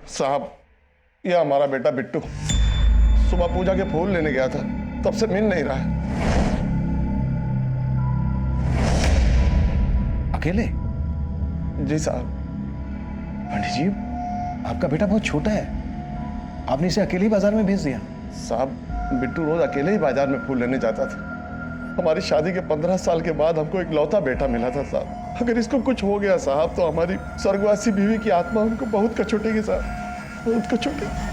साहब, ये हमारा बेटा बिट्टू सुबह पूजा के फूल लेने गया था, तब से मिल नहीं रहा है। अकेले? जी साहब। पंडित जी, आपका बेटा बहुत छोटा है, आपने इसे अकेले ही बाजार में भेज दिया? साहब, बिट्टू रोज अकेले ही बाजार में फूल लेने जाता था। हमारी शादी के 15 साल के बाद हमको एक लौता बेटा मिला था साहब। अगर इसको कुछ हो गया साहब तो हमारी स्वर्गवासी बीवी की आत्मा हमको बहुत कचोटेगी साहब, बहुत कचोटेगी।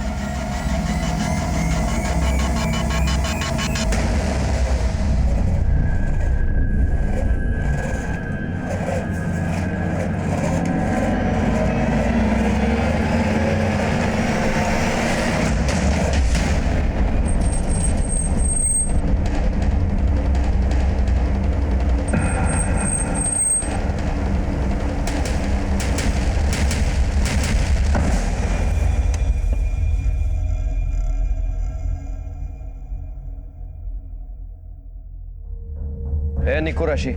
निको राशि,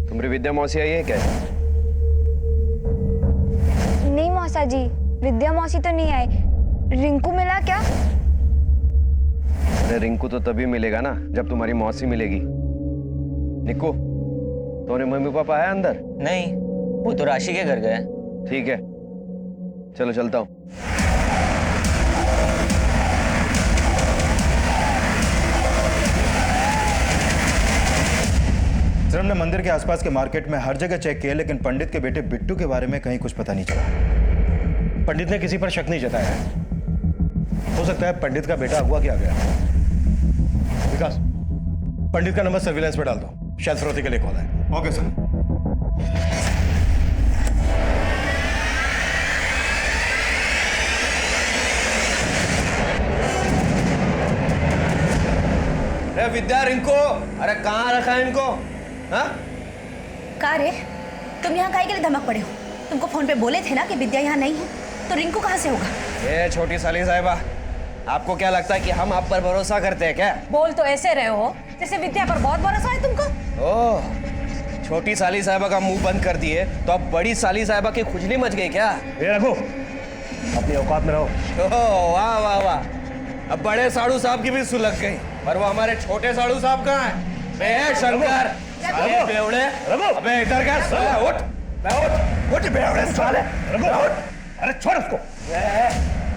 तुम्हारी विद्या मौसी आई है क्या? नहीं मौसा जी, विद्या मौसी तो नहीं आई। रिंकू मिला क्या? अरे रिंकू तो तभी मिलेगा ना जब तुम्हारी मौसी मिलेगी। निको, तुम्हारे मम्मी पापा है अंदर? नहीं, वो तो राशि के घर गए। ठीक है, चलो चलता हूँ। सर, हमने मंदिर के आसपास के मार्केट में हर जगह चेक किया, लेकिन पंडित के बेटे बिट्टू के बारे में कहीं कुछ पता नहीं चला। पंडित ने किसी पर शक नहीं जताया है। हो सकता है पंडित का बेटा अगवा किया गया। विकास, पंडित का नंबर सर्विलांस पे डाल दो, शायद फिरौती के लिए कॉल है। Okay sir. अरे विद्या, रिंकू, अरे कहाँ रखा है इनको? हाँ? का रे, तुम यहाँ काहे के लिए धमक पड़े हो? तुमको फोन पे बोले थे ना कि विद्या यहाँ नहीं है, तो रिंकू कहाँ से होगा? ये छोटी साली साहिबा, आपको क्या लगता है कि हम आप पर भरोसा करते हैं क्या? बोल तो ऐसे रहे हो जैसे विद्या पर बहुत भरोसा है तुमको। ओह, छोटी साली साहिबा का मुंह बंद कर दिए तो अब बड़ी साली साहिबा की खुजली मच गई क्या? ये रखो, अपनी औकात में रहो। ओह वाह वाह वाह, अब बड़े साड़ू साहब की भी सुलग गई, पर वो हमारे छोटे साड़ू साहब कहाँ हैं? बे शंकर, साले बेवड़े, अबे इधर क्या साले? उठ, उठ बेवड़े साले, उठ, अरे छोड़ उसको।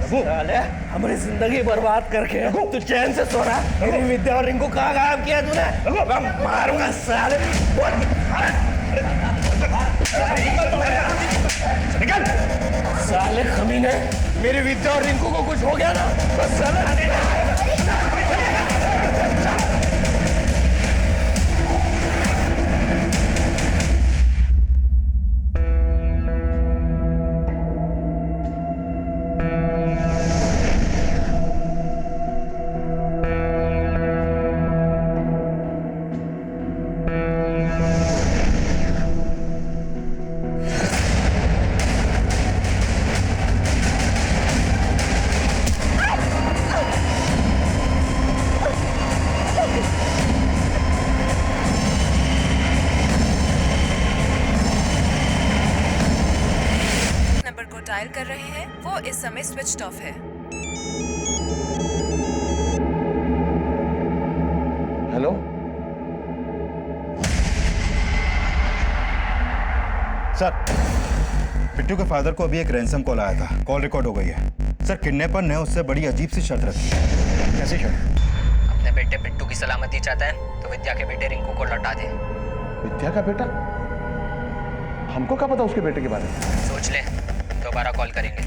साले हमारी जिंदगी बर्बाद करके तू चैन से सो रहा? मेरी विद्या और रिंकू कहाँ गायब किया तूने? मैं मारूंगा साले। निकल साले कमीने, मेरी विद्या और रिंकू को कुछ हो गया ना बस साले। डायल कर रहे हैं वो इस समय स्विच्ड ऑफ है। हेलो, सर, बिट्टू के फादर को अभी एक रैंसम कॉल आया था, कॉल रिकॉर्ड हो गई है। सर, किडनैपर ने उससे बड़ी अजीब सी शर्त रखी है। कैसी शर्त? अपने बेटे बिट्टू की सलामती चाहता है तो विद्या के बेटे रिंकू को लौटा दे। विद्या का बेटा? हमको क्या पता उसके बेटे के बारे में? सोच ले, दोबारा कॉल करेंगे।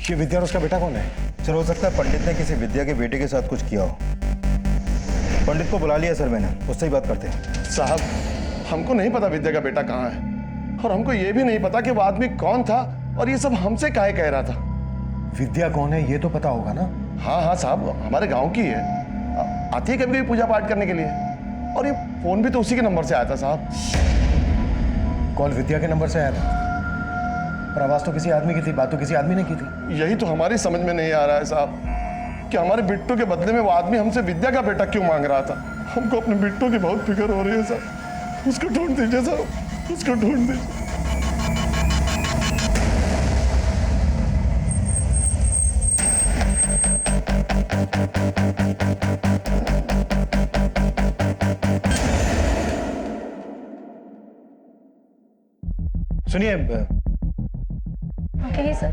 ये विद्या और उसका बेटा कौन है? सर, हो सकता है पंडित ने किसी विद्या के बेटे के साथ कुछ किया हो। पंडित को बुला लिया सर मैंने, उससे ही बात करते हैं। साहब, हमको नहीं पता विद्या का बेटा कहाँ है, और हमको ये भी नहीं पता कि वो आदमी कौन था और ये सब हमसे काहे कह रहा था। विद्या कौन है ये तो पता होगा ना? हाँ हाँ साहब, हमारे गांव की है, आती है कभी कभी पूजा पाठ करने के लिए, और ये फोन भी तो उसी के नंबर से आया था साहब। कॉल विद्या के नंबर से आया था, पर आवाज तो किसी आदमी की थी, बात तो किसी आदमी ने की थी। यही तो हमारी समझ में नहीं आ रहा है साहब कि हमारे बिट्टू के बदले में वो आदमी हमसे विद्या का बेटा क्यों मांग रहा था। हमको अपने बिट्टू की बहुत फिक्र हो रही है साहब, उसको ढूंढ दीजिए साहब, उसको ढूंढ दीजिए। सुनिए, कहिए सर।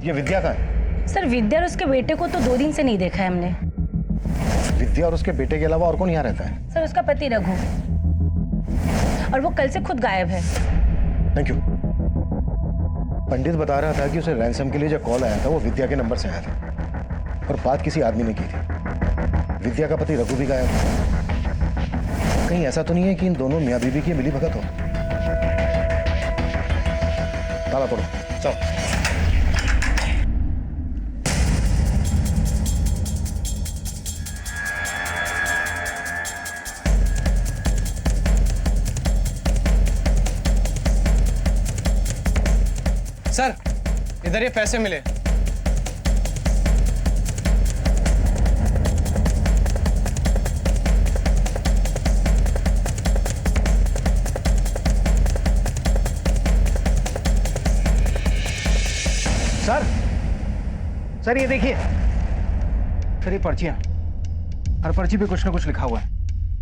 ये विद्या का है? सर विद्या और उसके बेटे को तो 2 दिन से नहीं देखा है हमने। विद्या और उसके बेटे के अलावा और कौन यहाँ रहता है? सर उसका पति रघु, और वो कल से खुद गायब है। Thank you. पंडित बता रहा था कि उसे रैंसम के लिए जो कॉल आया था वो विद्या के नंबर से आया था और बात किसी आदमी ने की थी। विद्या का पति रघु भी गायब है। कहीं ऐसा तो नहीं है कि इन दोनों मियाँ बीवी की मिली भगत हो? ताला तोड़ो, चलो। सर इधर ये पैसे मिले। सर ये देखिए, सर ये पर्चियां, हर पर्ची पे कुछ ना कुछ लिखा हुआ है।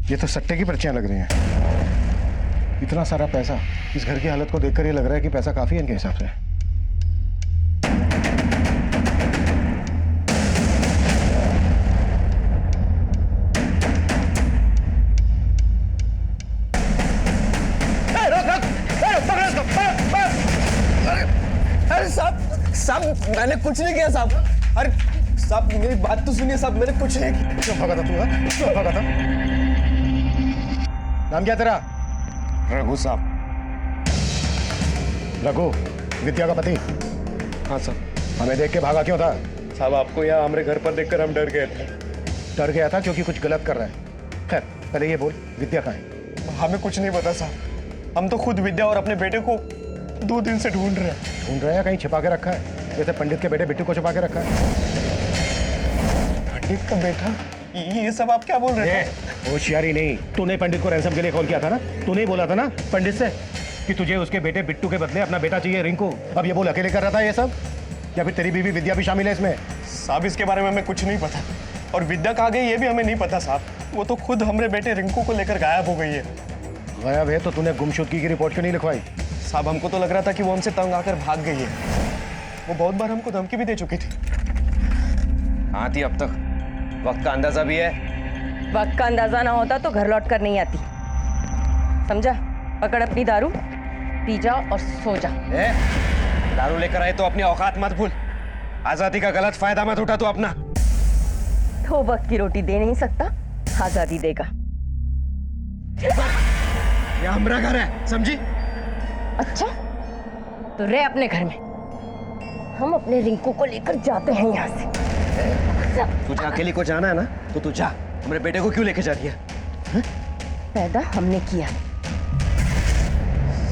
ये तो सट्टे की पर्चियां लग रही हैं। इतना सारा पैसा, इस घर की हालत को देखकर ये लग रहा है कि पैसा काफी है इनके हिसाब से। अरे साहब मैंने कुछ नहीं किया साहब। अरे साहब मेरी बात तो सुनिए साहब, मैंने कुछ नहीं किया। क्यों भागा था तू? क्यों भागा था? नाम क्या तेरा? रघु साहब। रघु, विद्या का पति? हाँ सर। हमें देख के भागा क्यों था? साहब आपको यहाँ हमारे घर पर देखकर हम डर गए थे। डर गया था क्योंकि कुछ गलत कर रहा है। खैर पहले ये बोल, विद्या कहाँ है? हमें कुछ नहीं पता साहब, हम तो खुद विद्या और अपने बेटे को 2 दिन से ढूंढ रहे हैं। ढूंढ रहे हैं? कहीं छिपा के रखा है जैसे पंडित के बेटे बिट्टू को छिपा के रखा है? पंडित का बेटा? ये सब आप क्या बोल रहे हैं? होशियारी नहीं, तूने पंडित को रैंसम के लिए कॉल किया था ना? तूने बोला था ना पंडित से कि तुझे उसके बेटे बिट्टू के बदले अपना बेटा चाहिए रिंकू। अब ये बोल अकेले कर रहा था ये सब, या फिर तेरी बीवी विद्या भी शामिल है इसमें? साहब इसके बारे में हमें कुछ नहीं पता, और विद्या कहाँ गई ये भी हमें नहीं पता साहब। वो तो खुद हमारे बेटे रिंकू को लेकर गायब हो गई है। गायब है तो तूने गुमशुदगी की रिपोर्ट क्यों नहीं लिखवाई? साहब हमको तो लग रहा था कि वो हमसे तंग आकर भाग गई है। वो बहुत बार हमको धमकी भी दे चुकी थी। हाँ थी अब तक, वक्त का अंदाजा भी है। वक्त का अंदाजा ना होता तो घर लौट कर नहीं आती, समझा? पकड़ अपनी दारू, पी जा और सो जा। दारू लेकर आए तो अपनी औकात मत भूल। आजादी का गलत फायदा मत उठा तू अपना। तो वक्त की रोटी दे नहीं सकता, आजादी देगा। ये हमारा घर है, समझी? अच्छा तो रह अपने घर में, हम अपने रिंकू को लेकर जाते हैं यहाँ से। तुझे अकेली को जाना है ना तो तू जा, हमारे बेटे को क्यों लेके जा रही है? पैदा हमने किया।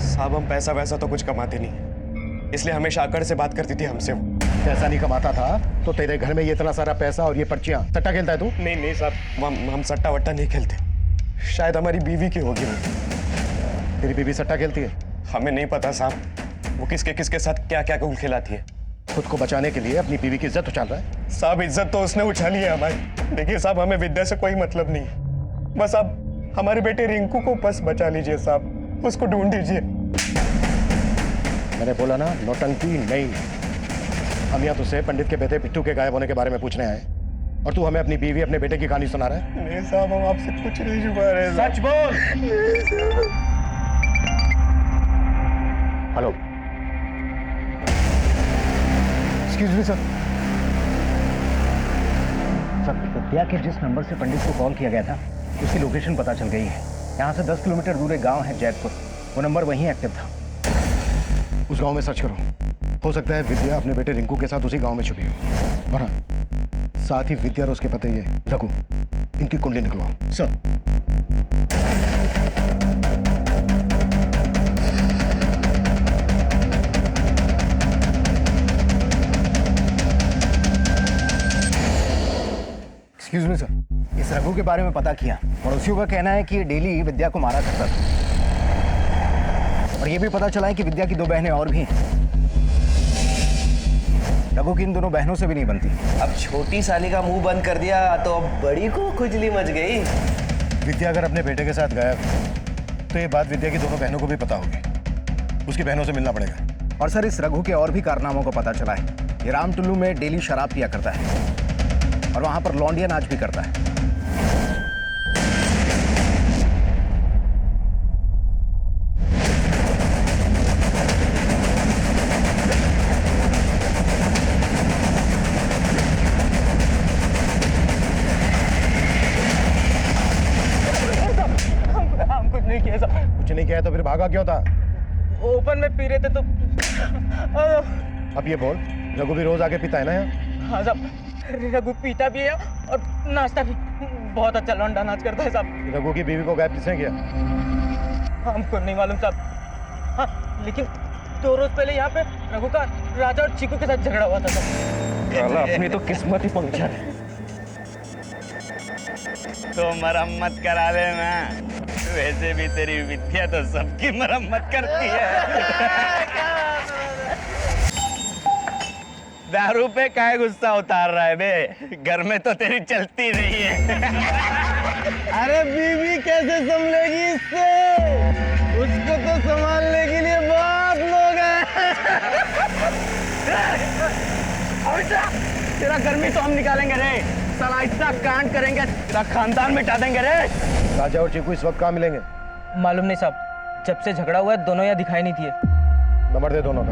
साहब हम पैसा वैसा तो कुछ कमाते नहीं, इसलिए हमेशा आकर से बात करती थी हमसे। वो पैसा नहीं कमाता था तो तेरे घर में ये इतना सारा पैसा और ये पर्चियां, सट्टा खेलता है तू? नहीं साहब, हम सट्टा वट्टा नहीं खेलते। शायद हमारी बीवी की होगी वो। तेरी बीवी सट्टा खेलती है? हमें नहीं पता साहब, वो किसके साथ क्या क्या खेल खिलाती है। खुद को बचाने के लिए अपनी बीवी की इज्जत उछाल रहा है। साहब इज्जत तो उसने उछाली है हमारी। देखिए साहब हमें विद्या से कोई मतलब नहीं है, बस आप हमारे बेटे रिंकू को बस बचा लीजिए साहब, उसको ढूंढ दीजिए। मैंने बोला ना, नौटंकी नहीं। हम यहाँ तुझसे पंडित के बेटे बिट्टू के गायब होने के बारे में पूछने आए और तू हमें अपनी बीवी अपने बेटे की कहानी सुना रहा है। नहीं साहब हम आपसे कुछ नहीं छुपा रहे। सच बोल। Hello, excuse me sir. Sir Vidya के जिस नंबर से पंडित को कॉल किया गया था उसकी लोकेशन पता चल गई है। यहाँ से 10 किलोमीटर दूर एक गांव है जैतपुर, वो नंबर वहीं एक्टिव था। उस गांव में सर्च करो, हो सकता है विद्या अपने बेटे रिंकू के साथ उसी गांव में छुपी हो। और हाँ, साथ ही विद्या और उसके पति ये रघु, इनकी कुंडली निकलवाओ। सर एक्सक्यूज मी सर, इस रघु के बारे में पता किया। पड़ोसियों का कहना है कि ये डेली विद्या को मारा करता था, और ये भी पता चला है कि विद्या की 2 बहनें और भी हैं। रघु की इन दोनों बहनों से भी नहीं बनती। अब छोटी साली का मुंह बंद कर दिया तो अब बड़ी को खुजली मच गई। विद्या अगर अपने बेटे के साथ गायब है तो ये बात विद्या की दोनों बहनों को भी पता होगी, उसकी बहनों से मिलना पड़ेगा। और सर, इस रघु के और भी कारनामों को पता चला है। ये राम टुल्लू में डेली शराब पिया करता है और वहां पर लौंडिया नाच भी करता है। कुछ नहीं किया तो फिर भागा क्यों था? ओपन में पी रहे थे तो अब ये बोल, रघु भी रोज आके पीता है ना यहाँ? हाँ साहब, रघु पीता भी है और नाचता भी। बहुत अच्छा लौंडा नाच करता है साहब। रघु की बीवी को गायब किसने किया? हमको नहीं मालूम साहब। हाँ, लेकिन 2 रोज पहले यहाँ पे रघु का राजा और चीकू के साथ झगड़ा हुआ था साहब। अपनी तो किस्मत ही पंक्चर है। तो मरम्मत करा दे मैं। वैसे भी तेरी विद्या तो सबकी मरम्मत करती है। दारू पे काय गुस्सा उतार रहा है बे? घर में तो तेरी चलती नहीं है। अरे बीवी कैसे संभलेगी इससे? उसको तो संभालने के लिए बहुत लोग हैं। तेरा गर्मी तो हम निकालेंगे रे। साला इतना कांड करेंगे, तेरा खानदान मिटा देंगे रे। राजा और चीकू इस वक्त कहाँ मिलेंगे? मालूम नहीं साहब, जब से झगड़ा हुआ है दोनों यहाँ दिखाई नहीं दिए। नंबर दे दोनों का।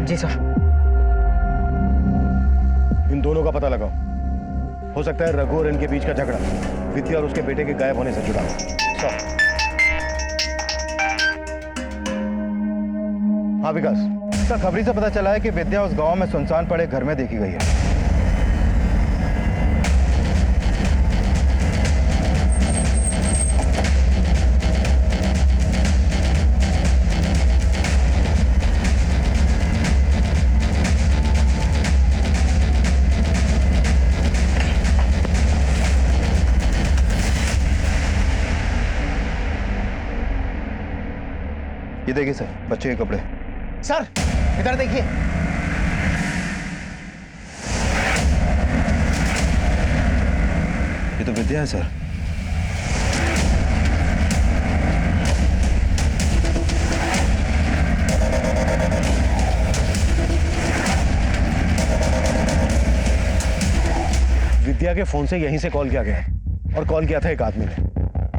जी सर। इन दोनों का पता लगाओ। हो सकता है रघु और इनके बीच का झगड़ा विद्या और उसके बेटे के गायब होने से जुड़ा हो। हाँ विकास। सर, खबरी से पता चला है कि विद्या उस गांव में सुनसान पड़े घर में देखी गई है। ये देखिए सर, बच्चे के कपड़े। सर इधर देखिए। ये तो विद्या है सर। विद्या के फोन से यहीं से कॉल किया गया है और कॉल किया था एक आदमी ने।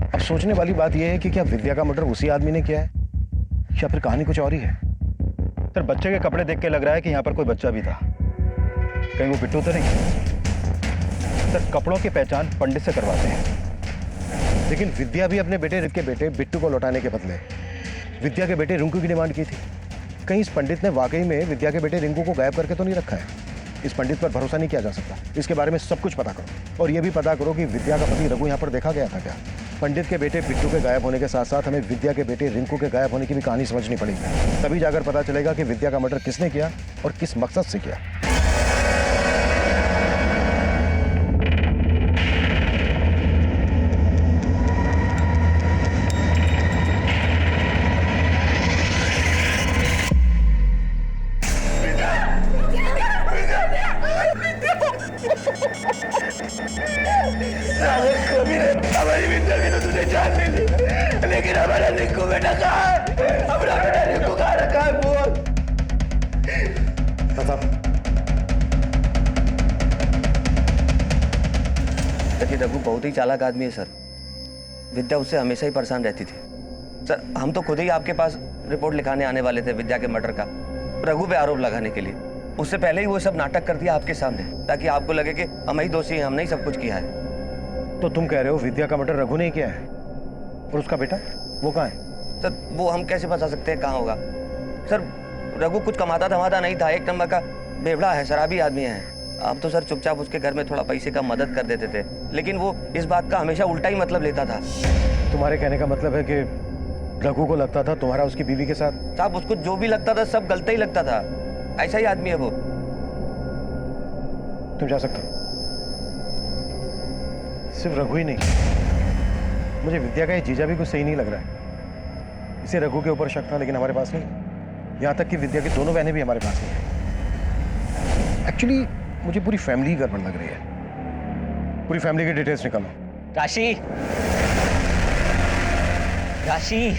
अब सोचने वाली बात यह है कि क्या विद्या का मर्डर उसी आदमी ने किया है या फिर कहानी कुछ और ही है? सर, बच्चे के कपड़े देख के लग रहा है कि यहाँ पर कोई बच्चा भी था। कहीं वो बिट्टू तो नहीं? सर, कपड़ों की पहचान पंडित से करवाते हैं। लेकिन विद्या भी अपने बेटे के बेटे बिट्टू को लौटाने के बदले विद्या के बेटे रिंकू की डिमांड की थी। कहीं इस पंडित ने वाकई में विद्या के बेटे रिंकू को गायब करके तो नहीं रखा है? इस पंडित पर भरोसा नहीं किया जा सकता। इसके बारे में सब कुछ पता करो और यह भी पता करो कि विद्या का पति रघु यहाँ पर देखा गया था क्या? पंडित के बेटे बिट्टू के गायब होने के साथ साथ हमें विद्या के बेटे रिंकू के गायब होने की भी कहानी समझनी पड़ेगी। तभी जाकर पता चलेगा कि विद्या का मर्डर किसने किया और किस मकसद से किया। हमारी विद्या की तो तुझे जान ली थी, लेकिन हमारा रिंकू बेटा कहाँ है? हमारा बेटा रिंकू कहाँ रखा है? बोल। लेकिन रघु बहुत ही चालाक आदमी है सर। विद्या उससे हमेशा ही परेशान रहती थी सर। हम तो खुद ही आपके पास रिपोर्ट लिखाने आने वाले थे विद्या के मर्डर का, रघु पे आरोप लगाने के लिए। उससे पहले ही वो सब नाटक कर दिया आपके सामने, ताकि आपको लगे कि हम ही दोषी हैं, हमने ही सब कुछ किया है। तो तुम कह रहे हो विद्या का मर्डर रघु ने किया है और उसका बेटा वो कहाँ है? सर वो हम कैसे बता सकते हैं कहाँ होगा? सर रघु कुछ कमाता धमाता नहीं था, 1 नंबर का बेवड़ा है, शराबी आदमी है। आप तो सर चुपचाप उसके घर में थोड़ा पैसे का मदद कर देते थे, लेकिन वो इस बात का हमेशा उल्टा ही मतलब लेता था। तुम्हारे कहने का मतलब है कि रघु को लगता था तुम्हारा उसकी बीवी के साथ? साहब उसको जो भी लगता था सब गलत ही लगता था। ऐसा ही आदमी है वो। तुम जा सकते हो। सिर्फ रघु ही नहीं, मुझे विद्या का ये जीजा भी कुछ सही नहीं लग रहा है। इसे रघु के ऊपर शक था लेकिन हमारे पास नहीं। यहाँ तक कि विद्या की दोनों बहनें भी हमारे पास नहीं है। एक्चुअली मुझे पूरी फैमिली ही गड़बड़ लग रही है। पूरी फैमिली की डिटेल्स निकालो। राशि, राशि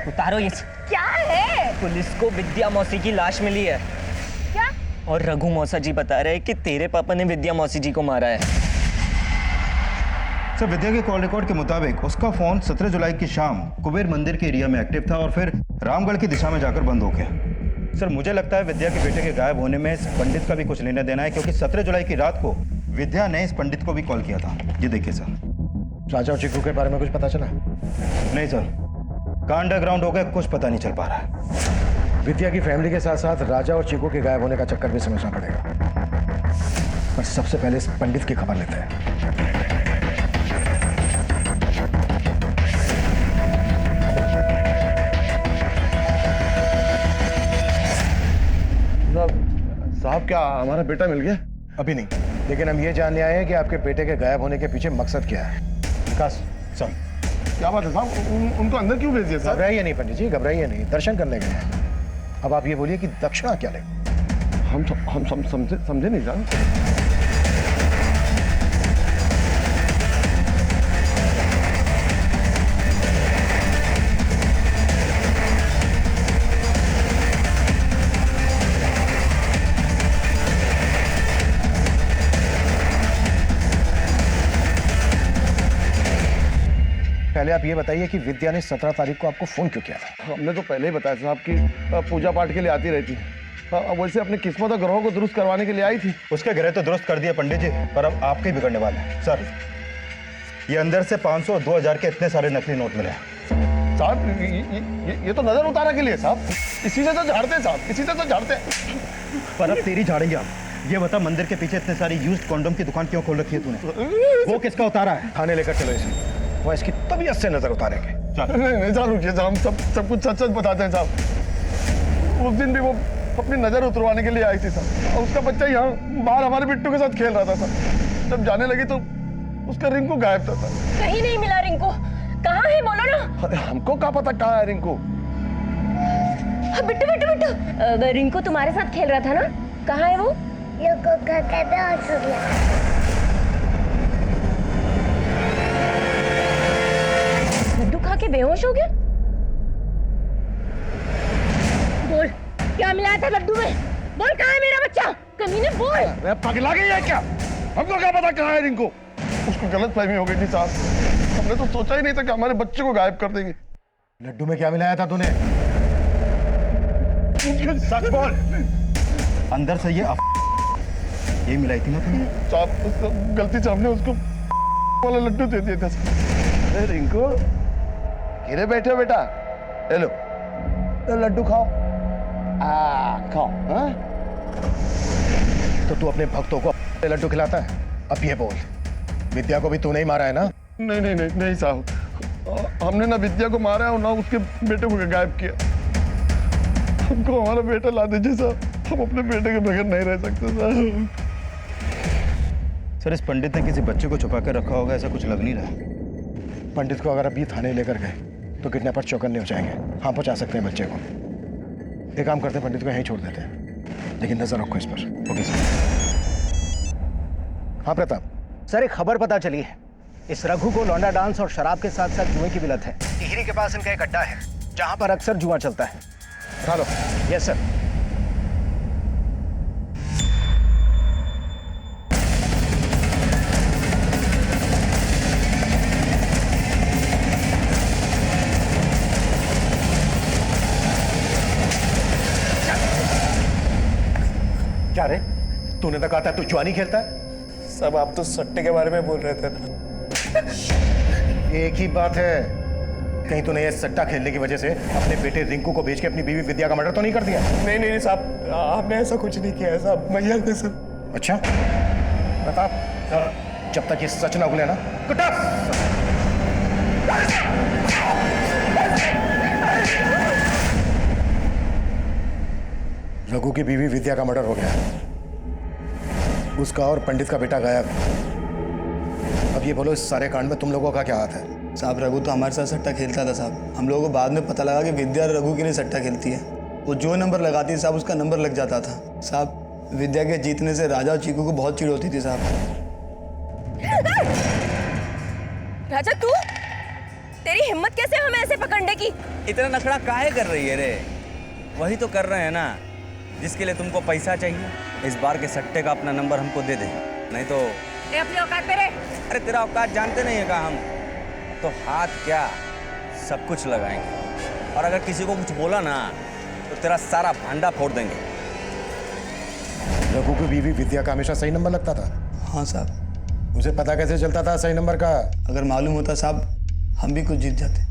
उतारो ये। क्या है? पुलिस को विद्या मौसी की लाश मिली है। क्या? और रघु मौसा जी बता रहे हैं कि तेरे पापा ने विद्या मौसी जी को मारा है। सर, विद्या के कॉल रिकॉर्ड के मुताबिक उसका फोन 17 जुलाई की शाम कुबेर मंदिर के एरिया में एक्टिव था और फिर रामगढ़ की दिशा में जाकर बंद हो गया। सर, मुझे लगता है विद्या के बेटे के गायब होने में इस पंडित का भी कुछ लेना देना है, क्योंकि 17 जुलाई की रात को विद्या ने इस पंडित को भी कॉल किया था। ये देखिए सर। राजा और चिक्कू के बारे में कुछ पता चला? नहीं सर, का अंडरग्राउंड हो गया, कुछ पता नहीं चल पा रहा है। विद्या की फैमिली के साथ साथ राजा और चिक्कू के गायब होने का चक्कर भी समझना पड़ेगा। पर सबसे पहले इस पंडित की खबर लेते हैं। साहब, क्या हमारा बेटा मिल गया? अभी नहीं, लेकिन हम ये जानने आए हैं कि आपके बेटे के गायब होने के पीछे मकसद क्या है। विकास, सर। क्या बात है साहब, उनको अंदर क्यों भेज दिया साहब? घबराइए नहीं पंडित जी, घबराइए नहीं, दर्शन करने गए हैं। अब आप ये बोलिए कि दक्षिणा क्या लेंगे? हम समझे नहीं साहब। पहले आप ये बताइए कि विद्या ने 17 तारीख को आपको फोन क्यों किया था? हमने तो पहले ही बताया साहब कि पूजा पाठ के लिए आती रहती है। वैसे अपनी किस्मत और ग्रहों को दुरुस्त करवाने के लिए आई थी। उसके ग्रह तो दुरुस्त कर दिए पंडित जी, पर अब आपके ही बिगड़ने वाले हैं। सर, ये अंदर से 500 और 2000 के इतने सारे नकली नोट मिले हैं। साहब, ये तो नजर उतारा के लिए साहब। इसी से तो झाड़ते साहब, इसी से तो झाड़ते। पर अब तेरी झाड़ेंगे हम। ये बता, मंदिर के पीछे इतने सारी यूज्ड कॉन्डोम की दुकान क्यों खोल रखी है तूने? वो किसका उतारा है? थाने लेकर चलो इसे, वो इसकी तबीयत से नजर उतारेंगे। नहीं साहब, रुकिए साहब, हम सब कुछ सच बताते हैं साहब। उस दिन भी वो अपनी नजर उतरवाने के लिए आई थी साहब, और उसका बच्चा यहाँ बाहर हमारे बिट्टू के साथ खेल रहा था साहब। जब जाने लगी तो उसका रिंकू गायब था साहब। कहीं नहीं मिला रिंकू। कहाँ है बोलो ना। अरे हमको क्या पता कहाँ है रिंकू? बिट्टू बिट्टू बिट्टू, रिंकू तुम्हारे साथ खेल रहा था ना, कहाँ है वो? लड्डू खा के बेहोश हो गया। बोल, क्या मिलाया था लड्डू में? बोल, कहाँ है मेरा बच्चा? कमीने बोल। मैं पगला गई है क्या? हमको क्या पता कहाँ है रिंकू? उसको गलत फहमी हो गई थी साहब। हमने तो सोचा ही नहीं था कि हमारे बच्चे को गायब कर देंगे। लड्डू में क्या मिलाया था तूने? सच बोल। अंदर से ये मिलाई थी ना तुमने? साहब, गलती से हमने उसको वाला लड्डू दे दिया था। अरे रिंकू, किधर बैठे हो बेटा? ले लो, लड्डू खाओ। खाओ। हाँ? तो तू अपने भक्तों को लड्डू खिलाता है? अब ये बोल, विद्या को भी तूने ही मारा है ना? नहीं साहब, हमने ना विद्या को मारा है और ना उसके बेटे को गायब किया। हमको हमारा बेटा ला दीजिए साहब, हम अपने बेटे के बगैर नहीं रह सकते साहब। सर, इस पंडित ने किसी बच्चे को छुपा कर रखा होगा, ऐसा कुछ लग नहीं रहा। पंडित को अगर अभी थाने लेकर गए तो किडनैपर चौकन्ने हो जाएंगे। हाँ, पहुंचा सकते हैं बच्चे को। एक काम करते हैं, पंडित को यहीं छोड़ देते हैं, लेकिन नजर रखो इस पर। Okay sir. हाँ प्रताप सर, एक खबर पता चली है। इस रघु को लौंडा डांस और शराब के साथ साथ जुए की भी लत है। टिहरी के पास इनका एक अड्डा है जहां पर अक्सर जुआ चलता है। उठा लो। Yes sir. क्या रे, तूने तो कहा था तू जुआ नहीं खेलता है? सब आप तो सट्टे के बारे में बोल रहे थे ना। एक ही बात है, कहीं तूने ये सट्टा खेलने की वजह से अपने बेटे रिंकू को बेच के अपनी बीवी विद्या का मर्डर तो नहीं कर दिया? नहीं साहब, आपने ऐसा कुछ नहीं किया है साहब, मैया ने सब। अच्छा प्रताप, जब तक ये सच ना उगले ना, रघु की बीवी विद्या का मर्डर हो गया, उसका और पंडित का बेटा गायब। अब ये बोलो, इस सारे कांड में तुम लोगों का क्या हाथ है? साहब, रघु तो हमारे साथ सट्टा खेलता था साहब। हम लोगों को बाद में पता लगा कि विद्या रघु के लिए सट्टा खेलती है। वो जो नंबर लगाती है साहब, उसका नंबर लग जाता था साहब। विद्या के जीतने से राजा और चीकू को बहुत चिढ़ होती थी साहब। राजा, तू, तेरी हिम्मत कैसे हमें ऐसे पकड़ने की? इतना नखड़ा काहे कर रही है रे? वही तो कर रहे हैं ना जिसके लिए तुमको पैसा चाहिए। इस बार के सट्टे का अपना नंबर हमको दे दे, नहीं तो ए, अपनी औकात पे रे। अरे तेरा औकात जानते नहीं है का हम तो हाथ क्या सब कुछ लगाएंगे, और अगर किसी को कुछ बोला ना तो तेरा सारा भांडा फोड़ देंगे। रघु की बीवी विद्या का हमेशा सही नंबर लगता था। हाँ साहब। उसे पता कैसे चलता था सही नंबर का? अगर मालूम होता साहब हम भी कुछ जीत जाते।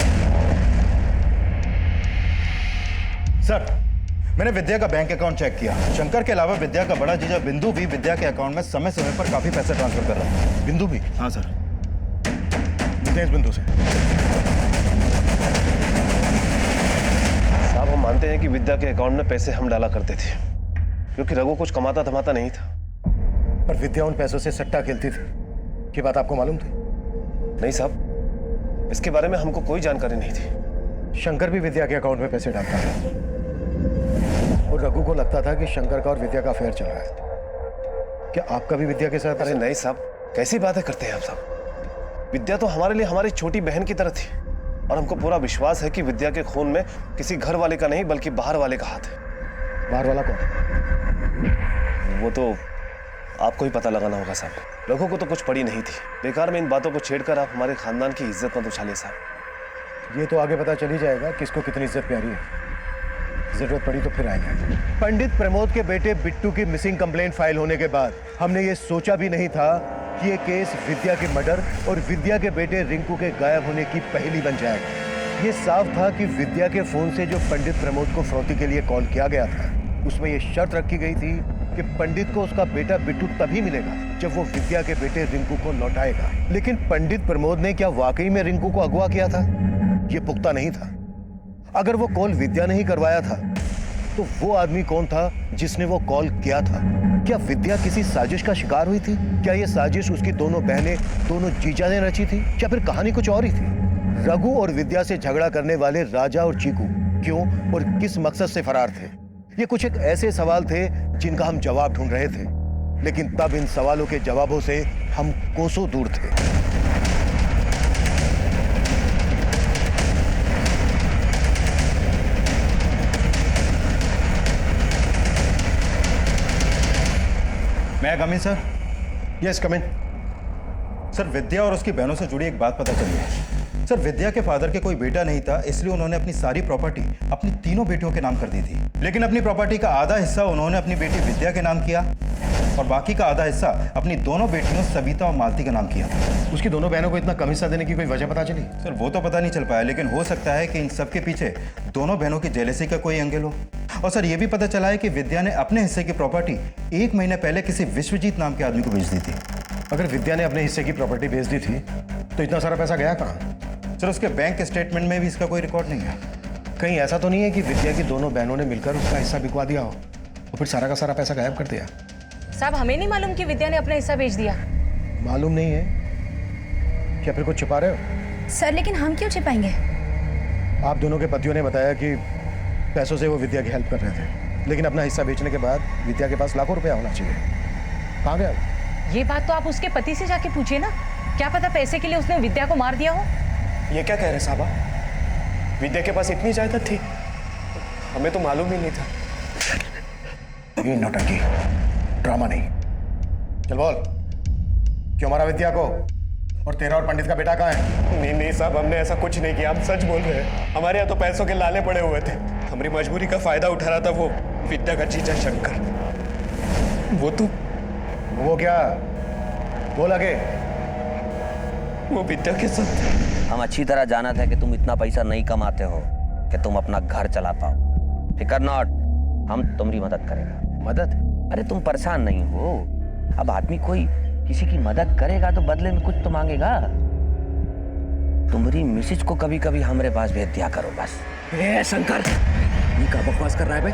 सर, मैंने विद्या का बैंक अकाउंट चेक किया। शंकर के अलावा विद्या का बड़ा जीजा बिंदु भी विद्या के अकाउंट में समय समय पर काफी पैसे ट्रांसफर कर रहा है। बिंदु भी? हाँ सर। मिलते हैं इस बिंदु से। साहब हम मानते हैं कि विद्या के अकाउंट में पैसे हम डाला करते थे, क्योंकि रघु कुछ कमाता धमाता नहीं था। पर विद्या उन पैसों से सट्टा खेलती थी, ये बात आपको मालूम थी? नहीं साहब, इसके बारे में हमको कोई जानकारी नहीं थी। शंकर भी विद्या के अकाउंट में पैसे डालता था और रघु को लगता था कि शंकर का और विद्या का अफेयर चल रहा है। क्या आपका भी विद्या के साथ? अरे नहीं साहब, कैसी बातें करते हैं आप साहब। विद्या तो हमारे लिए हमारी छोटी बहन की तरह थी, और हमको पूरा विश्वास है कि विद्या के खून में किसी घर वाले का नहीं बल्कि बाहर वाले का हाथ है। बाहर वाला कौन? वो तो आपको ही पता लगाना होगा साहब। रघु को तो कुछ पड़ी नहीं थी। बेकार में इन बातों को छेड़कर आप हमारे खानदान की इज्जत मत उछालिए साहब। ये तो आगे पता चल ही जाएगा किसको कितनी इज्जत प्यारी है। जरूरत पड़ी तो फिर आएंगे। पंडित प्रमोद के बेटे बिट्टू की मिसिंग कंप्लेंट फाइल होने के बाद हमने ये सोचा भी नहीं था कि ये केस विद्या के मर्डर और विद्या के बेटे रिंकू के गायब होने की पहेली बन जाएगा। ये साफ था कि विद्या के फोन से जो पंडित प्रमोद को फिरौती के लिए कॉल किया गया था, उसमें ये शर्त रखी गई थी कि पंडित को उसका बेटा बिट्टू तभी मिलेगा जब वो विद्या के बेटे रिंकू को लौटाएगा। लेकिन पंडित प्रमोद ने क्या वाकई में रिंकू को अगवा किया था? ये पुख्ता नहीं था। अगर वो कॉल विद्या ने ही करवाया था तो वो आदमी कौन था जिसने वो कॉल किया था? क्या विद्या किसी साजिश का शिकार हुई थी? क्या ये साजिश उसकी दोनों बहनें, दोनों जीजा ने रची थी, या फिर कहानी कुछ और ही थी? रघु और विद्या से झगड़ा करने वाले राजा और चीकू क्यों और किस मकसद से फरार थे? ये कुछ एक ऐसे सवाल थे जिनका हम जवाब ढूंढ रहे थे, लेकिन तब इन सवालों के जवाबों से हम कोसों दूर थे। मैं कम इन सर? यस कम इन। सर, विद्या और उसकी बहनों से जुड़ी एक बात पता चली है। सर, विद्या के फादर के कोई बेटा नहीं था, इसलिए उन्होंने अपनी सारी प्रॉपर्टी अपनी तीनों बेटियों के नाम कर दी थी। लेकिन अपनी प्रॉपर्टी का आधा हिस्सा उन्होंने अपनी बेटी विद्या के नाम किया और बाकी का आधा हिस्सा अपनी दोनों बेटियों सविता और मालती का नाम किया था। उसकी दोनों बहनों को इतना कम हिस्सा देने की कोई वजह पता चली? सर, वो तो पता नहीं चल पाया, लेकिन हो सकता है कि इन सब के पीछे दोनों बहनों की जेलसी का कोई एंगल हो। और सर, ये भी पता चला है कि विद्या ने अपने हिस्से की प्रॉपर्टी 1 महीने पहले किसी विश्वजीत नाम के आदमी को बेच दी थी। अगर विद्या ने अपने हिस्से की प्रॉपर्टी बेच दी थी तो इतना सारा पैसा गया कहाँ? सर, उसके बैंक स्टेटमेंट में भी इसका कोई रिकॉर्ड नहीं है। कहीं ऐसा तो नहीं है कि विद्या की दोनों बहनों ने मिलकर उसका हिस्सा बिकवा दिया हो और फिर सारा का सारा पैसा गायब कर दिया? साहब, हमें नहीं मालूम कि विद्या ने अपना हिस्सा बेच दिया। मालूम नहीं है? क्या फिर कुछ छिपा रहे हो? सर, लेकिन हम क्यों छिपाएंगे? आप दोनों के पतियों ने बताया कि पैसों से वो विद्या की हेल्प कर रहे थे, लेकिन अपना हिस्सा बेचने के बाद विद्या के पास लाखों रुपया होना चाहिए। कहाँ गया? ये बात तो आप उसके पति से जाके पूछिए ना। क्या पता पैसे के लिए उसने विद्या को मार दिया हो। ये क्या कह रहे साहबा? विद्या के पास इतनी जायदाद थी? हमें तो मालूम ही नहीं था। ये नौटंकी, ड्रामा नहीं। चल बोल, क्यों मारा विद्या को? और तेरा और पंडित का बेटा कहाँ है? नहीं नहीं साहब, हमने ऐसा कुछ नहीं किया। हम सच बोल रहे हैं। हमारे यहाँ तो पैसों के लाले पड़े हुए थे। हमारी मजबूरी का फायदा उठा रहा था वो विद्या का जीजा शंकर। वो क्या? बोल आगे। वो विद्या के साथ। हम अच्छी तरह जाना था कि तुम इतना पैसा नहीं कमाते हो कि तुम अपना घर चला पाओ। फिकर नॉट, हम तुम्हारी मदद करेगा। मदद? अरे तुम परेशान नहीं हो। अब आदमी कोई किसी की मदद करेगा तो बदले में कुछ तो मांगेगा। तुम्हारी मिसेज को कभी कभी हमारे पास भेज दिया करो बस। ए शंकर, ये क्या बकवास कर रहा है बे?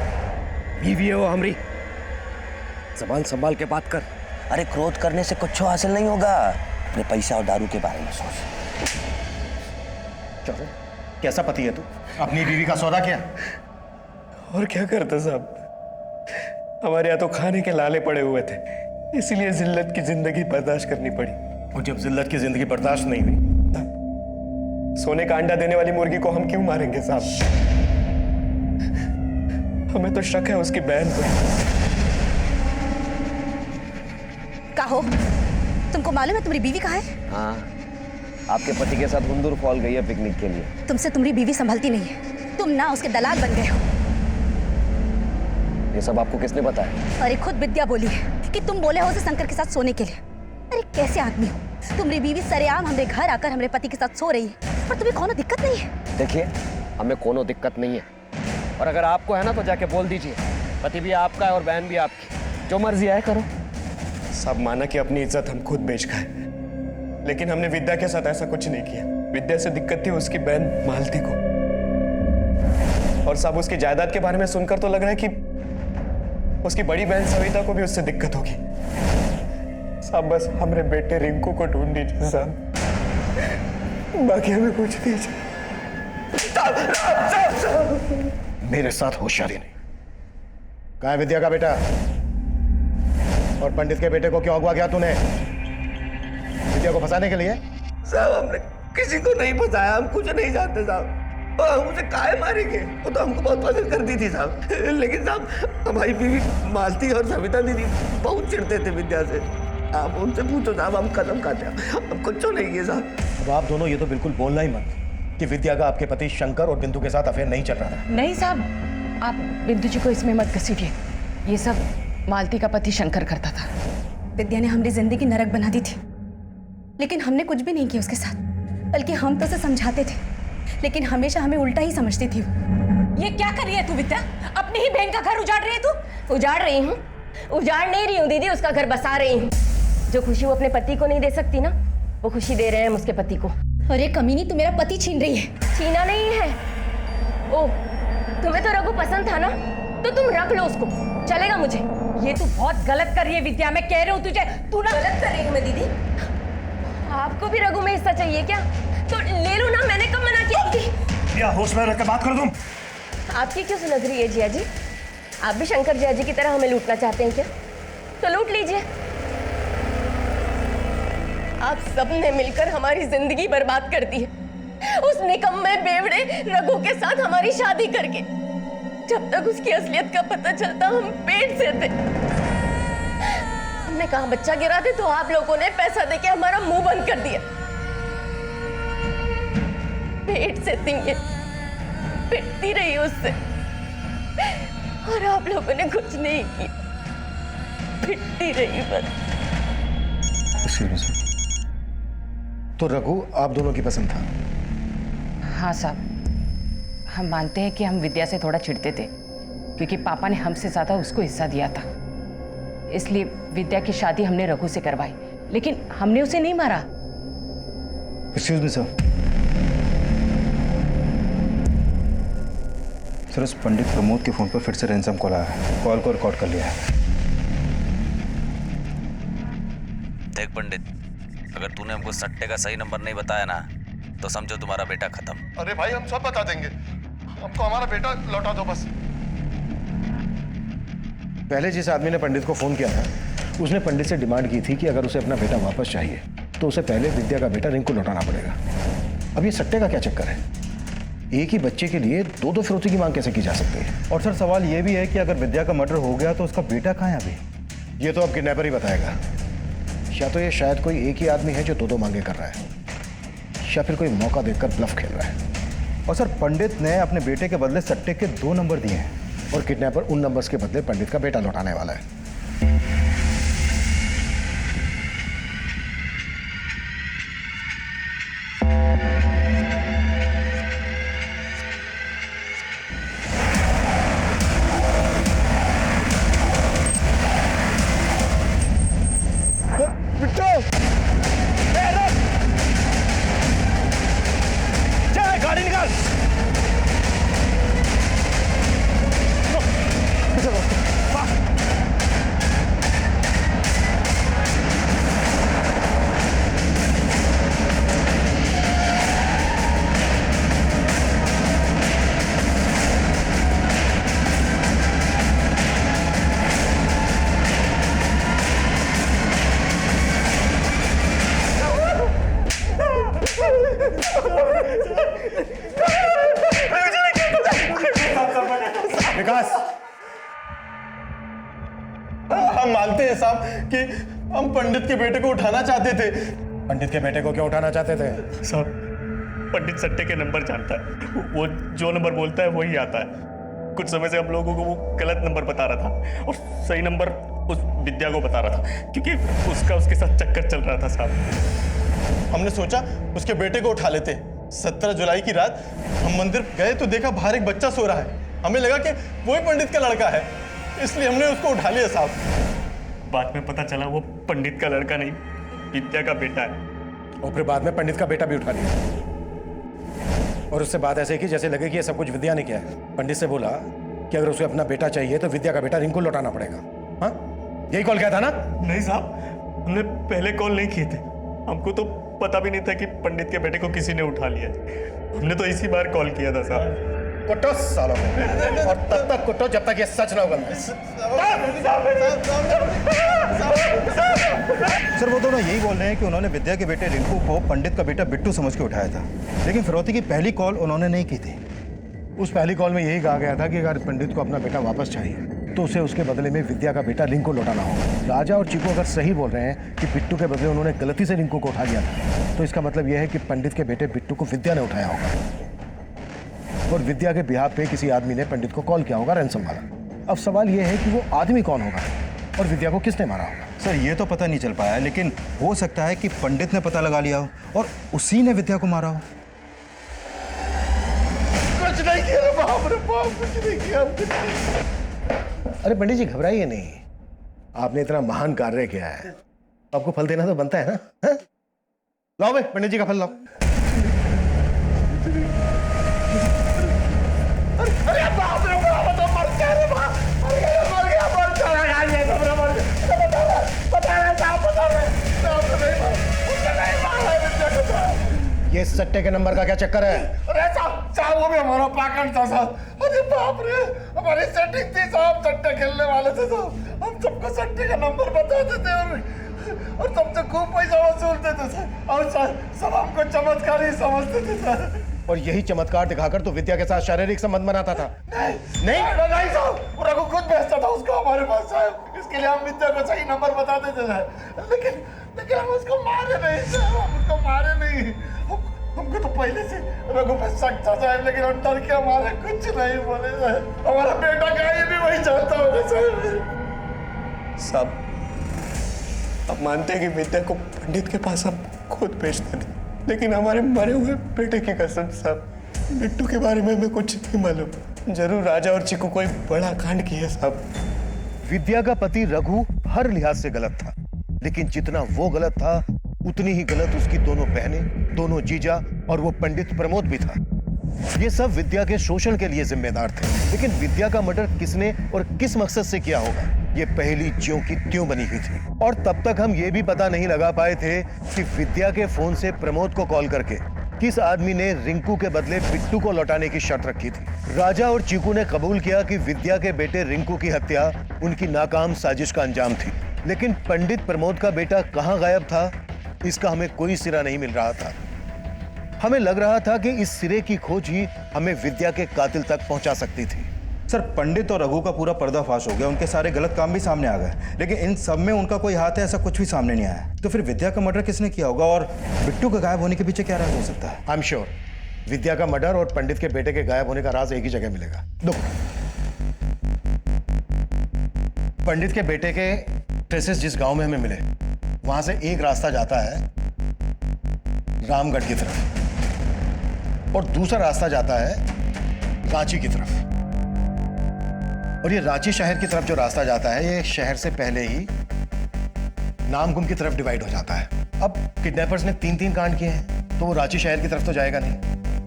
बीवी है वो हमारी, जबान संभाल के बात कर। अरे क्रोध करने से कुछ हासिल नहीं होगा। अपने पैसा और दारू के बारे में सोच। चलो, कैसा पति है तू? अपनी बीवी का सौदा किया? और क्या करते साहब, हमारे यहाँ तो खाने के लाले पड़े हुए थे, इसलिए जिल्लत की जिंदगी बर्दाश्त करनी पड़ी। और जब जिल्लत की जिंदगी बर्दाश्त नहीं हुई, सोने का अंडा देने वाली मुर्गी को हम क्यों मारेंगे साहब? हमें तो शक है उसकी बहन पे। कहो, तुमको मालूम है तुम्हारी बीवी कहाँ है? हाँ, आपके पति के साथ हुंदुर फॉल गई है पिकनिक के लिए। तुमसे तुम्हारी बीवी संभलती नहीं है, तुम ना उसके दलाल बन गए हो। ये सब आपको किसने बताया? अरे खुद विद्या बोली है कि तुम बोले हो उसे शंकर के साथ सोने के लिए। अरे कैसे आदमी हो? तुम्हारी बीवी सरेआम हमारे घर आकर हमारे पति के साथ सो रही है और तुम्हें कोनो दिक्कत नहीं है? देखिए, हमें कोनो दिक्कत नहीं है, और अगर आपको है ना तो जाके बोल दीजिए। पति भी आपका है और बहन भी आपकी, जो मर्जी आए करो। सब माना कि अपनी इज्जत हम खुद बेच खाए, लेकिन हमने विद्या के साथ ऐसा कुछ नहीं किया। विद्या से दिक्कत थी उसकी बहन मालती को, और सब उसकी जायदाद के बारे में सुनकर तो लग रहा है कि उसकी बड़ी बहन सविता को भी उससे दिक्कत होगी। साहब बस हमारे बेटे रिंकू को ढूंढ दीजिए साहब, बाकी हमें कुछ नहीं चाहिए। मेरे साथ होशियारी नहीं। कहाँ है विद्या का बेटा? और पंडित के बेटे को क्यों अगवा किया तूने? विद्या को फंसाने के लिए? साहब हमने किसी को नहीं फंसाया, हम कुछ नहीं जानते साहब। हम उसे काहे मारेंगे? वो तो हमको बहुत पसंद करती थी साहब, लेकिन साहब हमारी बीवी मालती और सविता दीदी बहुत चिढ़ते थे विद्या से। आप उनसे पूछो साहब, हम कदम खाते हैं, हम कुछ नहीं किए साहब। अब आप दोनों ये तो बिल्कुल बोलना ही मत कि विद्या का आपके पति शंकर और बिंदु के साथ अफेयर नहीं चल रहा था। नहीं साहब, आप बिंदु जी को इसमें मत घसीटिए। ये सब मालती का पति शंकर करता था। विद्या ने हमारी जिंदगी नरक बना दी थी, लेकिन हमने कुछ भी नहीं किया उसके साथ। बल्कि हम तो उसे समझाते थे, लेकिन हमेशा हमें उल्टा ही समझती थी। ये क्या कर रही है तू विद्या? अपनी ही बहन का घर उजाड़ रही है तू? उजाड़ रही हूँ? उजाड़ नहीं रही हूँ दीदी, उसका घर बसा रही हूँ। जो खुशी वो अपने पति को नहीं दे सकती ना, वो खुशी दे रहे हैं हम उसके पति को। अरे कमीनी, तू मेरा पति छीन रही है। छीना नहीं है। ओ, तुम्हें तो रघु पसंद था ना, तो तुम रख लो उसको, चलेगा मुझे। ये तू बहुत गलत कर रही है विद्या, मैं कह रही हूँ तुझे। तू ना गलत कर रही हूँ मैं दीदी। आपको भी रघु में हिस्सा चाहिए क्या? तो ले लो ना, मैंने कब मना किया? या होश में रखकर बात कर तुम। आपकी क्यों सुलग रही है जिया जी? आप भी शंकर जिया जी की तरह हमें लूटना चाहते हैं क्या? तो लूट लीजिए। आप सबने मिलकर हमारी जिंदगी बर्बाद कर दी है, उस निकम्मे बेवड़े रघु के साथ हमारी शादी करके। जब तक उसकी असलियत का पता चलता हम पेट से थे। हमने कहा बच्चा गिरा दे, तो आप लोगों ने पैसा देके हमारा मुंह बंद कर दिया। पेट से थी ये, पिटती रही उससे, और आप लोगों ने कुछ नहीं किया, पिटती रही बस। तो रघु आप दोनों की पसंद था? हाँ साहब, हम मानते हैं कि हम विद्या से थोड़ा चिढ़ते थे, क्योंकि पापा ने हमसे ज्यादा उसको हिस्सा दिया था। इसलिए विद्या की शादी हमने रघु से करवाई, लेकिन हमने उसे नहीं मारा। Excuse me sir. सर, उस पंडित प्रमोद के फोन पर फिर से रैंसम कॉल आया है। कॉल को रिकॉर्ड कर लिया है। देख पंडित, अगर तूने हमको सट्टे का सही नंबर नहीं बताया ना, तो समझो तुम्हारा बेटा खत्म। अरे भाई हम सब बता देंगे, हमको हमारा बेटा लौटा दो बस। पहले जिस आदमी ने पंडित को फोन किया था, उसने पंडित से डिमांड की थी कि अगर उसे अपना बेटा वापस चाहिए तो उसे पहले विद्या का बेटा रिंकू लौटाना पड़ेगा। अब ये सट्टे का क्या चक्कर है? एक ही बच्चे के लिए दो दो फिरौती की मांग कैसे की जा सकती है? और सर सवाल ये भी है कि अगर विद्या का मर्डर हो गया तो उसका बेटा कहाँ है अभी? ये तो अब किडनैपर ही बताएगा। या तो ये शायद कोई एक ही आदमी है जो दो दो मांगे कर रहा है, या फिर कोई मौका देखकर ब्लफ खेल रहा है। और सर, पंडित ने अपने बेटे के बदले सट्टे के 2 नंबर दिए हैं, और किडनैपर उन नंबर्स के बदले पंडित का बेटा लौटाने वाला है। गाड़ी निकाल। हम मानते हैं साहब कि हम पंडित के बेटे को उठाना चाहते थे। पंडित के बेटे को क्यों उठाना चाहते थे? साहब पंडित सट्टे के नंबर जानता है, वो जो नंबर बोलता है वही आता है। कुछ समय से हम लोगों को वो गलत नंबर बता रहा था और सही नंबर उस विद्या को बता रहा था, क्योंकि उसके साथ चक्कर चल रहा था साहब। हमने सोचा उसके बेटे को उठा लेते। 17 जुलाई की रात हम मंदिर गए तो देखा बाहर एक बच्चा सो रहा है। हमें लगा कि वही पंडित का लड़का है, इसलिए हमने उसको उठा लिया साहब। बाद में पता चला वो पंडित का लड़का नहीं, विद्या का बेटा है। और फिर बाद में पंडित का बेटा भी उठा लिया और उससे बात ऐसे की जैसे लगे कि ये सब कुछ विद्या ने किया है। पंडित से बोला कि अगर उसे अपना बेटा चाहिए तो विद्या का बेटा रिंकू लौटाना पड़ेगा। हाँ, यही कॉल किया था ना? नहीं साहब, हमने पहले कॉल नहीं किए थे। हमको तो पता भी नहीं था कि पंडित के बेटे को किसी ने उठा लिया। हमने तो इसी बार कॉल किया था साहब। कुटो सालों में, और तब तक कुटो जब तक ये सच ना उगल। सर वो दोनों यही बोल रहे हैं कि उन्होंने विद्या के बेटे रिंकू को पंडित का बेटा बिट्टू समझ के उठाया था, लेकिन फिरौती की पहली कॉल उन्होंने नहीं की थी। उस पहली कॉल में यही कहा गया था कि अगर पंडित को अपना बेटा वापस चाहिए तो उसे उसके बदले में विद्या का बेटा रिंकू लौटाना होगा। राजा और चीकू अगर सही बोल रहे हैं कि बिट्टू के बदले उन्होंने गलती से रिंकू को उठा लिया था, तो इसका मतलब यह है कि पंडित के बेटे बिट्टू को विद्या ने उठाया होगा और विद्या के बिहाफ पे किसी आदमी ने पंडित को कॉल किया होगा रैंसम वाला। अब सवाल यह है कि वो आदमी कौन होगा और विद्या को किसने मारा होगा। सर ये तो पता नहीं चल पाया, लेकिन हो सकता है कि पंडित ने पता लगा लिया हो और उसी ने विद्या को मारा हो। कुछ नहीं किया बाप रे बाप, कुछ नहीं किया। अरे पंडित जी घबराइए नहीं, आपने इतना महान कार्य किया है, आपको फल देना तो बनता है ना। हा? लाओ भाई पंडित जी का फल लाओ। अरे बाप रे बाप, तो मर गया रे बाप, मर गया यार, ये तो मर गया। बता रहे साहब, बता रहे उसने नहीं मारा विद्या को। ये सट्टे के नंबर का क्या चक्कर है? अरे साहब वो भी हमारा पाकट था साहब। अरे बाप रे, हमारी सेटिंग थी साहब, सट्टे खेलने वाले थे साहब। हम सबको सट्टे का नंबर बताते थे और सबसे खूब पैसा वसूलते थे सर, और सब हमको चमत्कार ही समझते थे सर। और यही चमत्कार दिखाकर तो विद्या के साथ शारीरिक संबंध बनाता था। नहीं साहब, रघु खुद भेजता था उसको हमारे पास साहब, इसके लिए हम विद्या को सही नंबर बताते थे सर। लेकिन हम उसको मारे नहीं साहब, हम उसको मारे नहीं। हमको तो पहले से रघु पे शक था साहब, लेकिन हम डर के हमारे कुछ नहीं बोले साहब। हमारा बेटा क्या ये भी वही चाहता होगा साहब। आप मानते हैं कि विद्या को पंडित के पास हम खुद भेजते थे, लेकिन हमारे मरे हुए बेटे की कसम साहब, बिट्टू के बारे में हमें कुछ नहीं मालूम। जरूर राजा और चीकू कोई बड़ा कांड किया साहब। विद्या का पति रघु हर लिहाज से गलत था, लेकिन जितना वो गलत था उतनी ही गलत उसकी दोनों बहनें, दोनों जीजा और वो पंडित प्रमोद भी था। ये सब विद्या के शोषण के लिए जिम्मेदार थे, लेकिन विद्या का मर्डर किसने और किस मकसद से किया होगा, ये पहली ज्यों की त्यों बनी हुई थी। और तब तक हम ये भी पता नहीं लगा पाए थे कि विद्या के फोन से प्रमोद को कॉल करके किस आदमी ने रिंकू के बदले बिट्टू को लौटाने की शर्त रखी थी। राजा और चीकू ने कबूल किया कि विद्या के बेटे रिंकू की हत्या उनकी नाकाम साजिश का अंजाम थी, लेकिन पंडित प्रमोद का बेटा कहाँ गायब था, इसका हमें कोई सिरा नहीं मिल रहा था। हमें लग रहा था कि इस सिरे की खोज ही हमें विद्या के कातिल तक पहुंचा सकती थी। सर पंडित और रघु का पूरा पर्दाफाश हो गया, उनके सारे गलत काम भी सामने आ गए, लेकिन इन सब में उनका कोई हाथ है ऐसा कुछ भी सामने नहीं आया। तो फिर विद्या का मर्डर किसने किया होगा और बिट्टू के गायब होने के पीछे क्या राज हो सकता है? आई एम श्योर विद्या का मर्डर और पंडित के बेटे के गायब होने का राज एक ही जगह मिलेगा। दो पंडित के बेटे के ट्रेसेस जिस गांव में हमें मिले, वहां से एक रास्ता जाता है रामगढ़ की तरफ और दूसरा रास्ता जाता है रांची की तरफ। और ये रांची शहर की तरफ जो रास्ता जाता है, ये शहर से पहले ही नामकुम की तरफ डिवाइड हो जाता है। अब किडनैपर्स ने 3-3 कांड किए हैं, तो वो रांची शहर की तरफ तो जाएगा नहीं,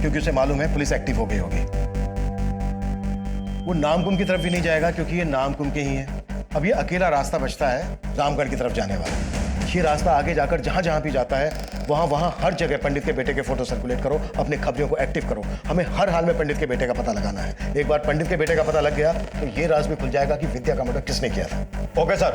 क्योंकि उसे मालूम है पुलिस एक्टिव हो गई होगी। वो नामकुम की तरफ भी नहीं जाएगा, क्योंकि ये नामकुम के ही है। अब ये अकेला रास्ता बचता है रामगढ़ की तरफ जाने वाला। ये रास्ता आगे जाकर जहां जहां भी जाता है, वहां हर जगह पंडित के बेटे के फोटो सर्कुलेट करो, अपने खबरों को एक्टिव करो। हमें हर हाल में पंडित के बेटे का पता लगाना है। एक बार पंडित के बेटे का पता लग गया तो ये राज भी खुल जाएगा कि विद्या का मर्डर किसने किया था। Okay sir.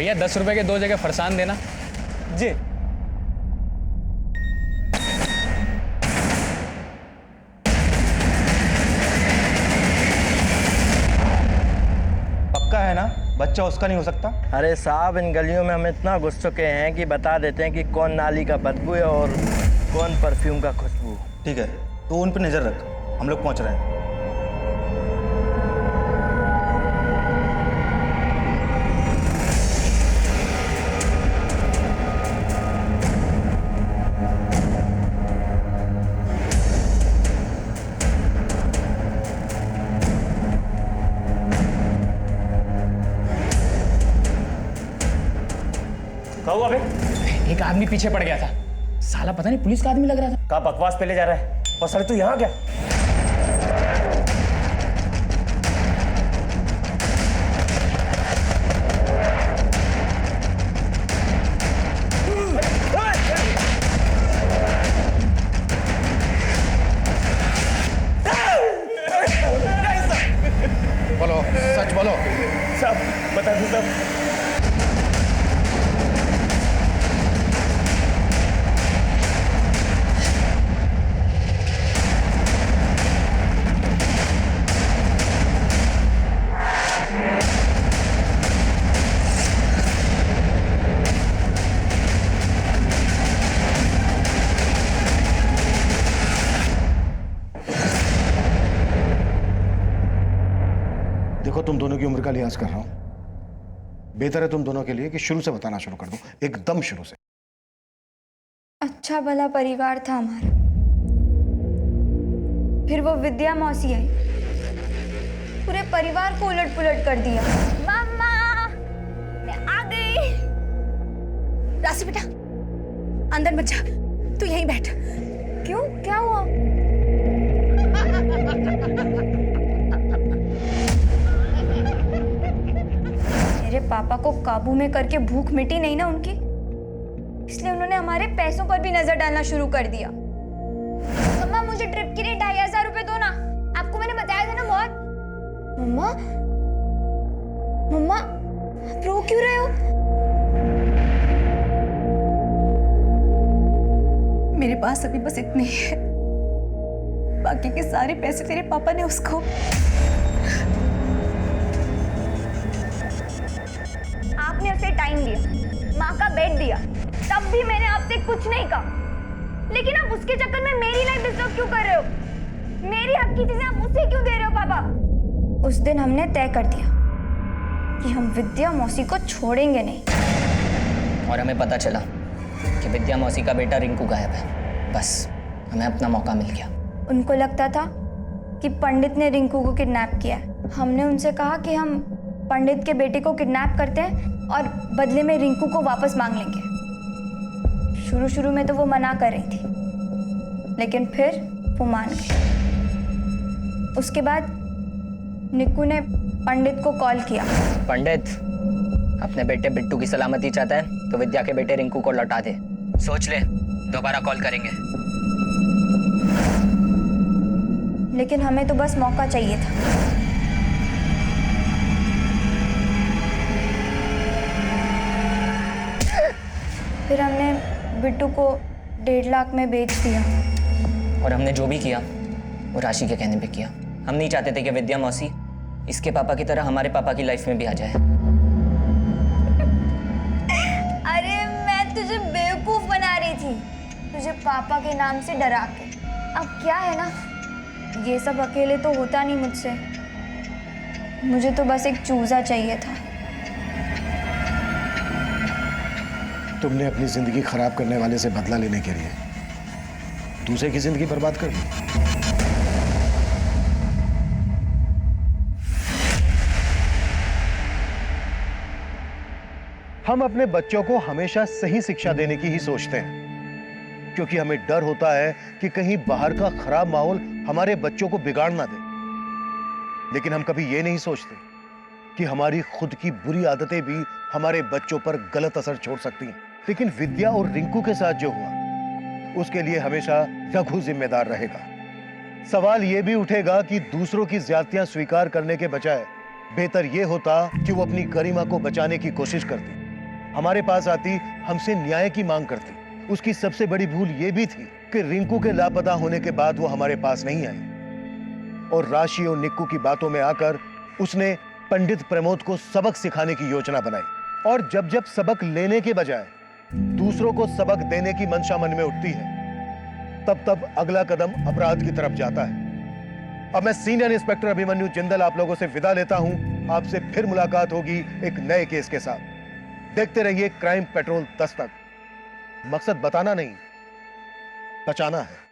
भैया 10 रुपए के 2 जगह फरसान देना। जी। पक्का है ना बच्चा उसका नहीं हो सकता? अरे साहब, इन गलियों में हम इतना घुस चुके हैं कि बता देते हैं कि कौन नाली का बदबू है और कौन परफ्यूम का खुशबू। ठीक है, तो उन पर नजर रख, हम लोग पहुंच रहे हैं। कहा हुआ बे? एक आदमी पीछे पड़ गया था, साला पता नहीं पुलिस का आदमी लग रहा था। कहा बकवास पे ले जा रहा है? और सर तू यहाँ क्या? बोलो, सच बोलो। साहब बता दो साहब। देखो, तुम दोनों की उम्र का लिहाज कर रहा हूं। बेहतर है तुम दोनों के लिए कि शुरू से बताना शुरू कर दूं, एकदम शुरू से। अच्छा भला परिवार था हमारा, फिर वो विद्या मौसी आई, पूरे परिवार को उलट पुलट कर दिया। मम्मा, मैं आ गई। राशि बेटा, अंदर मत जा, तू यहीं बैठ। क्यों, क्या हुआ? मेरे पापा को काबू में करके भूख मिटी नहीं ना उनकी, इसलिए उन्होंने हमारे पैसों पर भी नजर डालना शुरू कर दिया। मम्मा, मुझे ट्रिप के लिए 2500 रुपए दो ना, आपको मैंने बताया था ना बहुत। मम्मा, मम्मा, आप रो क्यों रहे हो? मेरे पास अभी बस इतने ही है, बाकी के सारे पैसे तेरे पापा ने उसको। आपने उसे टाइम दिया, माँ का बेड दिया, तब भी मैंने आपसे कुछ नहीं कहा। लेकिन आप उसके चक्कर में मेरी लाइफ डिस्टर्ब क्यों कर रहे हो? मेरी हक की चीजें आप उसे क्यों दे रहे हो पापा? उस दिन हमने तय कर दिया कि हम विद्या मौसी को छोड़ेंगे नहीं। और हमें पता चला कि विद्या मौसी का बेटा रिंकू गायब है। बस हमें अपना मौका मिल गया। उनको लगता था कि पंडित ने रिंकू को किडनैप किया है। हमने उनसे कहा कि हम पंडित के बेटे को किडनैप करते हैं और बदले में रिंकू को वापस मांग लेंगे। शुरू शुरू में तो वो मना कर रही थी, लेकिन फिर वो मान गई। उसके बाद निक्कू ने पंडित को कॉल किया। पंडित अपने बेटे बिट्टू की सलामती चाहता है तो विद्या के बेटे रिंकू को लौटा दे। सोच ले, दोबारा कॉल करेंगे। लेकिन हमें तो बस मौका चाहिए था। फिर हमने बिट्टू को 1.5 लाख में बेच दिया। और हमने जो भी किया वो राशि के कहने पे किया। हम नहीं चाहते थे कि विद्या मौसी इसके पापा की तरह हमारे पापा की लाइफ में भी आ जाए। अरे मैं तुझे बेवकूफ बना रही थी, तुझे पापा के नाम से डरा के। अब क्या है ना, ये सब अकेले तो होता नहीं मुझसे। मुझे तो बस एक चूजा चाहिए था। तुमने अपनी जिंदगी खराब करने वाले से बदला लेने के लिए दूसरे की जिंदगी बर्बाद कर ली। हम अपने बच्चों को हमेशा सही शिक्षा देने की ही सोचते हैं, क्योंकि हमें डर होता है कि कहीं बाहर का खराब माहौल हमारे बच्चों को बिगाड़ ना दे। लेकिन हम कभी ये नहीं सोचते कि हमारी खुद की बुरी आदतें भी हमारे बच्चों पर गलत असर छोड़ सकती हैं। लेकिन विद्या और रिंकू के साथ जो हुआ उसके लिए हमेशा रघु जिम्मेदार रहेगा। सवाल यह भी उठेगा कि दूसरों की ज्यादतियां स्वीकार करने के बजाय बेहतर यह होता कि वो अपनी गरिमा को बचाने की कोशिश करती। हमारे पास आती, हमसे न्याय की मांग करती। उसकी सबसे बड़ी भूल यह भी थी कि रिंकू के लापता होने के बाद वो हमारे पास नहीं आई और राशि और निक्कू की बातों में आकर उसने पंडित प्रमोद को सबक सिखाने की योजना बनाई। और जब जब सबक लेने के बजाय दूसरों को सबक देने की मंशा मन में उठती है, तब तब अगला कदम अपराध की तरफ जाता है। अब मैं सीनियर इंस्पेक्टर अभिमन्यु जिंदल आप लोगों से विदा लेता हूं। आपसे फिर मुलाकात होगी एक नए केस के साथ। देखते रहिए क्राइम पेट्रोल 10 तक। मकसद बताना नहीं, बचाना है।